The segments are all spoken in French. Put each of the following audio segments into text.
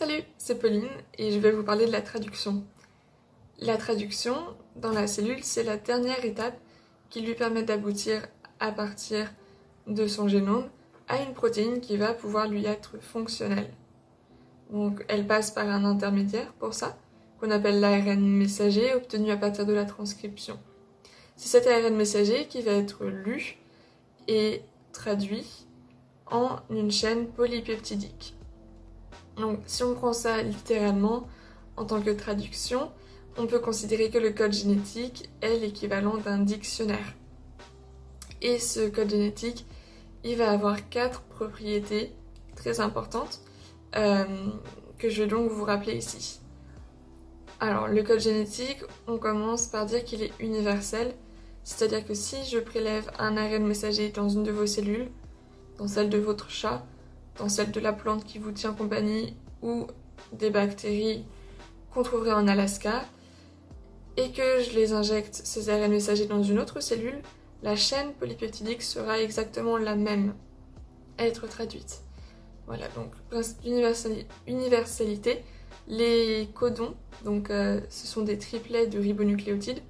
Salut, c'est Pauline et je vais vous parler de la traduction. La traduction dans la cellule, c'est la dernière étape qui lui permet d'aboutir à partir de son génome à une protéine qui va pouvoir lui être fonctionnelle. Donc elle passe par un intermédiaire pour ça, qu'on appelle l'ARN messager obtenu à partir de la transcription. C'est cet ARN messager qui va être lu et traduit en une chaîne polypeptidique. Donc si on prend ça littéralement en tant que traduction, on peut considérer que le code génétique est l'équivalent d'un dictionnaire. Et ce code génétique, il va avoir 4 propriétés très importantes que je vais donc vous rappeler ici. Alors le code génétique, on commence par dire qu'il est universel, c'est-à-dire que si je prélève un ARN messager dans une de vos cellules, dans celle de votre chat, dans celle de la plante qui vous tient compagnie ou des bactéries qu'on trouverait en Alaska, et que je les injecte, ces ARN messagers, dans une autre cellule, la chaîne polypeptidique sera exactement la même à être traduite. Voilà, donc principe d'universalité, les codons, donc ce sont des triplets de ribonucléotides,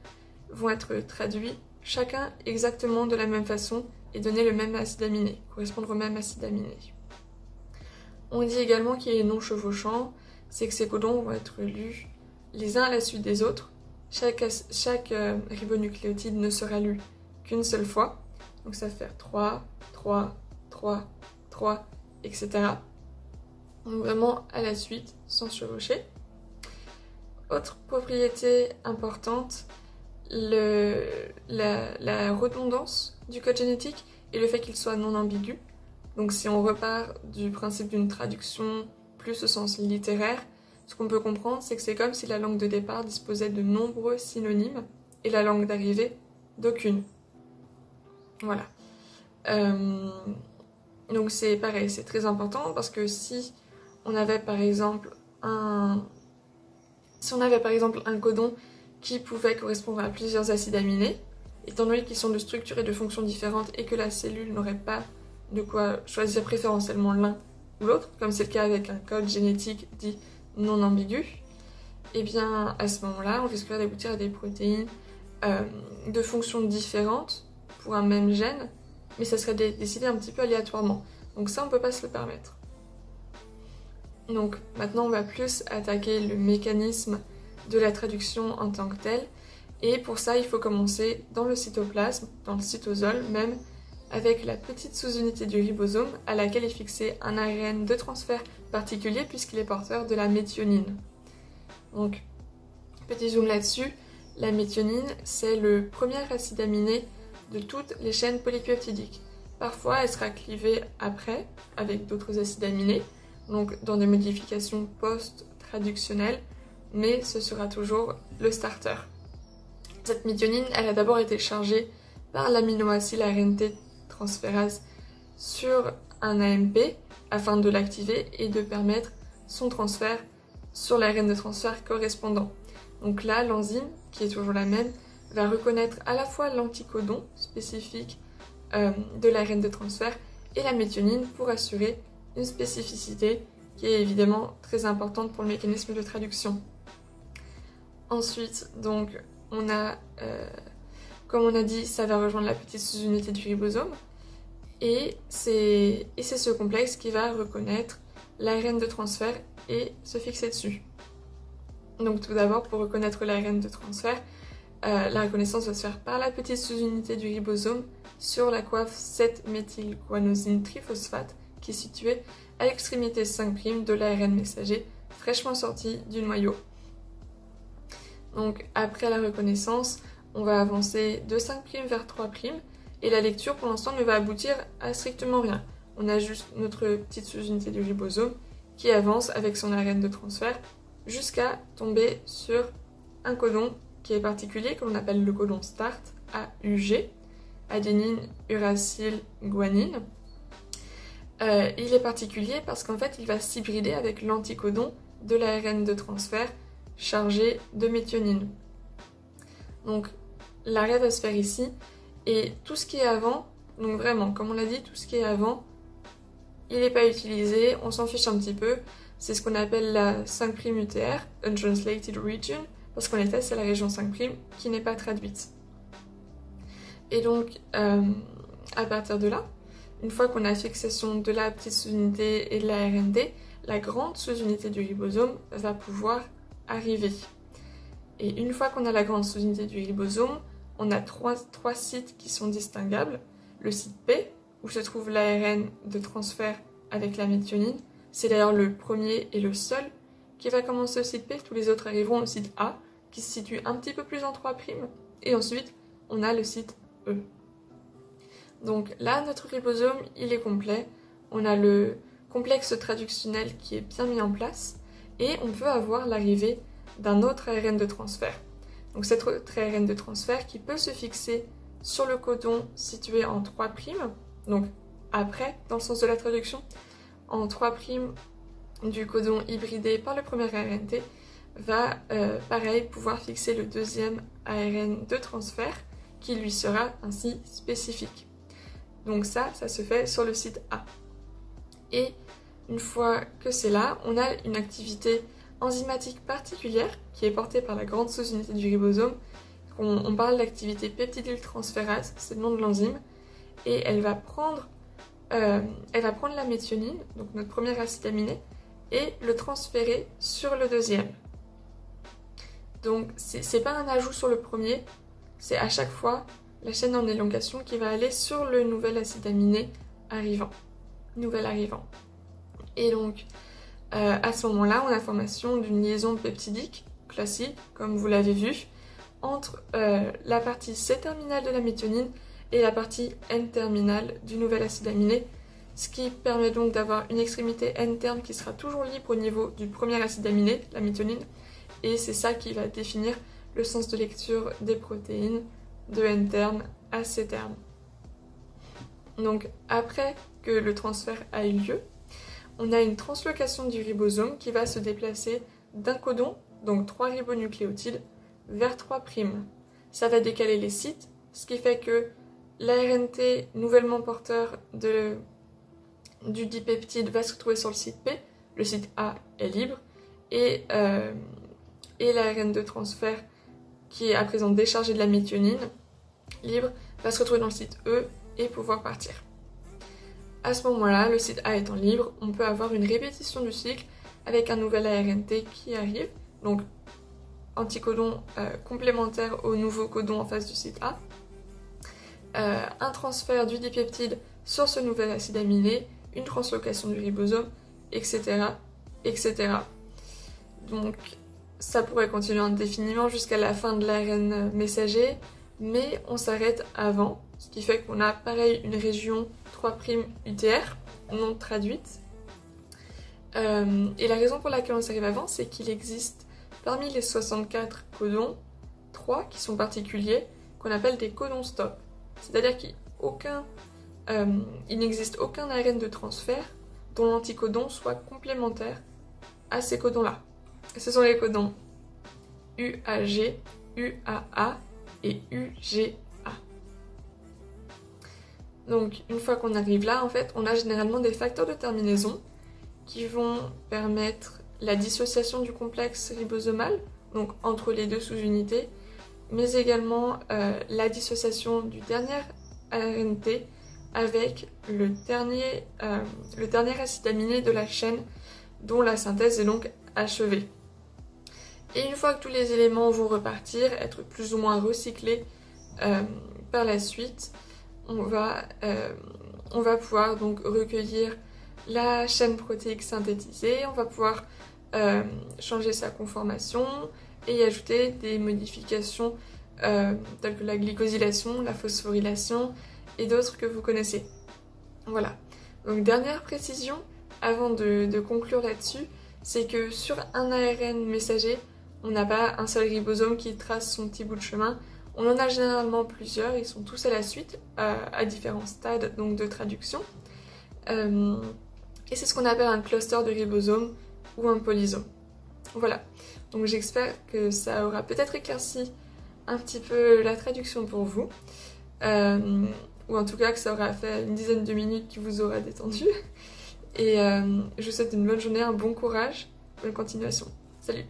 vont être traduits chacun exactement de la même façon et donner le même acide aminé, correspondre au même acide aminé. On dit également qu'il est non chevauchant, c'est que ces codons vont être lus les uns à la suite des autres. Chaque ribonucléotide ne sera lu qu'une seule fois, donc ça va faire 3, 3, 3, 3, etc. Donc vraiment à la suite, sans chevaucher. Autre propriété importante, la redondance du code génétique et le fait qu'il soit non ambigu. Donc si on repart du principe d'une traduction plus au sens littéraire, ce qu'on peut comprendre, c'est que c'est comme si la langue de départ disposait de nombreux synonymes et la langue d'arrivée d'aucune. Voilà. Donc c'est pareil, c'est très important parce que si on avait par exemple un codon qui pouvait correspondre à plusieurs acides aminés, étant donné qu'ils sont de structures et de fonctions différentes et que la cellule n'aurait pas de quoi choisir préférentiellement l'un ou l'autre, comme c'est le cas avec un code génétique dit non ambigu, et bien à ce moment-là, on risquerait d'aboutir à des protéines de fonctions différentes pour un même gène, mais ça serait décidé un petit peu aléatoirement. Donc ça, on ne peut pas se le permettre. Donc maintenant, on va plus attaquer le mécanisme de la traduction en tant que tel, et pour ça, il faut commencer dans le cytoplasme, dans le cytosol même, avec la petite sous-unité du ribosome à laquelle est fixé un ARN de transfert particulier puisqu'il est porteur de la méthionine. Donc, petit zoom là-dessus, la méthionine, c'est le premier acide aminé de toutes les chaînes polypeptidiques. Parfois, elle sera clivée après avec d'autres acides aminés, donc dans des modifications post-traductionnelles, mais ce sera toujours le starter. Cette méthionine, elle a d'abord été chargée par l'aminoacide ARNT transférase sur un AMP afin de l'activer et de permettre son transfert sur l'ARN de transfert correspondant. Donc là, l'enzyme, qui est toujours la même, va reconnaître à la fois l'anticodon spécifique de l'ARN de transfert et la méthionine pour assurer une spécificité qui est évidemment très importante pour le mécanisme de traduction. Ensuite, donc, on a, comme on a dit, ça va rejoindre la petite sous-unité du ribosome et c'est ce complexe qui va reconnaître l'ARN de transfert et se fixer dessus. Donc tout d'abord, pour reconnaître l'ARN de transfert, la reconnaissance va se faire par la petite sous-unité du ribosome sur la coiffe 7-méthylguanosine triphosphate qui est située à l'extrémité 5' de l'ARN messager fraîchement sorti du noyau. Donc après la reconnaissance, on va avancer de 5' vers 3' et la lecture pour l'instant ne va aboutir à strictement rien. On a juste notre petite sous-unité du ribosome qui avance avec son ARN de transfert jusqu'à tomber sur un codon qui est particulier, que l'on appelle le codon START, AUG, adénine, uracile, guanine. Il est particulier parce qu'en fait il va s'hybrider avec l'anticodon de l'ARN de transfert chargé de méthionine. Donc l'arrêt va se faire ici et tout ce qui est avant, donc vraiment comme on l'a dit, tout ce qui est avant, il n'est pas utilisé, on s'en fiche un petit peu c'est ce qu'on appelle la 5' UTR, Untranslated Region, parce qu'en effet c'est la région 5' qui n'est pas traduite. Et donc à partir de là, une fois qu'on a la fixation de la petite sous-unité et de la RND, la grande sous-unité du ribosome va pouvoir arriver. Et une fois qu'on a la grande sous-unité du ribosome, on a trois sites qui sont distinguables. Le site P, où se trouve l'ARN de transfert avec la méthionine. C'est d'ailleurs le premier et le seul qui va commencer au site P. Tous les autres arriveront au site A, qui se situe un petit peu plus en 3'. Et ensuite, on a le site E. Donc là, notre ribosome, il est complet. On a le complexe traductionnel qui est bien mis en place. Et on peut avoir l'arrivée d'un autre ARN de transfert. Donc cet autre ARN de transfert qui peut se fixer sur le codon situé en 3', donc après, dans le sens de la traduction, en 3' du codon hybridé par le premier ARNT, va pareil pouvoir fixer le deuxième ARN de transfert qui lui sera ainsi spécifique. Donc ça se fait sur le site A. Et une fois que c'est là, on a une activité enzymatique particulière qui est portée par la grande sous-unité du ribosome. On parle d'activité peptidyltransférase, c'est le nom de l'enzyme, et elle va prendre la méthionine, donc notre premier acide aminé, et le transférer sur le deuxième. Donc c'est pas un ajout sur le premier, c'est à chaque fois la chaîne en élongation qui va aller sur le nouvel acide aminé nouvel arrivant. Et donc à ce moment-là, on a formation d'une liaison peptidique classique, comme vous l'avez vu, entre la partie C-terminale de la méthionine et la partie N-terminale du nouvel acide aminé, ce qui permet donc d'avoir une extrémité N-terme qui sera toujours libre au niveau du premier acide aminé, la méthionine, et c'est ça qui va définir le sens de lecture des protéines de N-terme à C-terme. Donc après que le transfert a eu lieu, on a une translocation du ribosome qui va se déplacer d'un codon, donc 3 ribonucléotides, vers 3'. Ça va décaler les sites, ce qui fait que l'ARNT nouvellement porteur du dipeptide va se retrouver sur le site P, le site A est libre, et l'ARN de transfert qui est à présent déchargé de la méthionine, libre, va se retrouver dans le site E et pouvoir partir. À ce moment-là, le site A étant libre, on peut avoir une répétition du cycle avec un nouvel ARNT qui arrive, donc anticodon complémentaire au nouveau codon en face du site A, un transfert du dipeptide sur ce nouvel acide aminé, une translocation du ribosome, etc. etc. Donc ça pourrait continuer indéfiniment jusqu'à la fin de l'ARN messager, mais on s'arrête avant, ce qui fait qu'on a pareil une région 3' UTR non traduite. Et la raison pour laquelle on s'arrive avant, c'est qu'il existe parmi les 64 codons, 3 qui sont particuliers, qu'on appelle des codons stop. C'est-à-dire qu'il n'existe aucun ARN de transfert dont l'anticodon soit complémentaire à ces codons-là. Ce sont les codons UAG, UAA et UGA. Donc une fois qu'on arrive là, en fait, on a généralement des facteurs de terminaison qui vont permettre la dissociation du complexe ribosomal, donc entre les deux sous-unités, mais également la dissociation du dernier ARNT avec le dernier acide aminé de la chaîne dont la synthèse est donc achevée. Et une fois que tous les éléments vont repartir, être plus ou moins recyclés par la suite, on va pouvoir donc recueillir la chaîne protéique synthétisée, on va pouvoir changer sa conformation et y ajouter des modifications telles que la glycosylation, la phosphorylation et d'autres que vous connaissez. Voilà. Donc dernière précision avant de conclure là-dessus, c'est que sur un ARN messager, on n'a pas un seul ribosome qui trace son petit bout de chemin, on en a généralement plusieurs, ils sont tous à la suite, à différents stades donc de traduction. Et c'est ce qu'on appelle un cluster de ribosomes ou un polysome. Voilà, donc j'espère que ça aura peut-être éclairci un petit peu la traduction pour vous, ou en tout cas que ça aura fait une dizaine de minutes qui vous aura détendu. Et je vous souhaite une bonne journée, un bon courage, bonne continuation. Salut!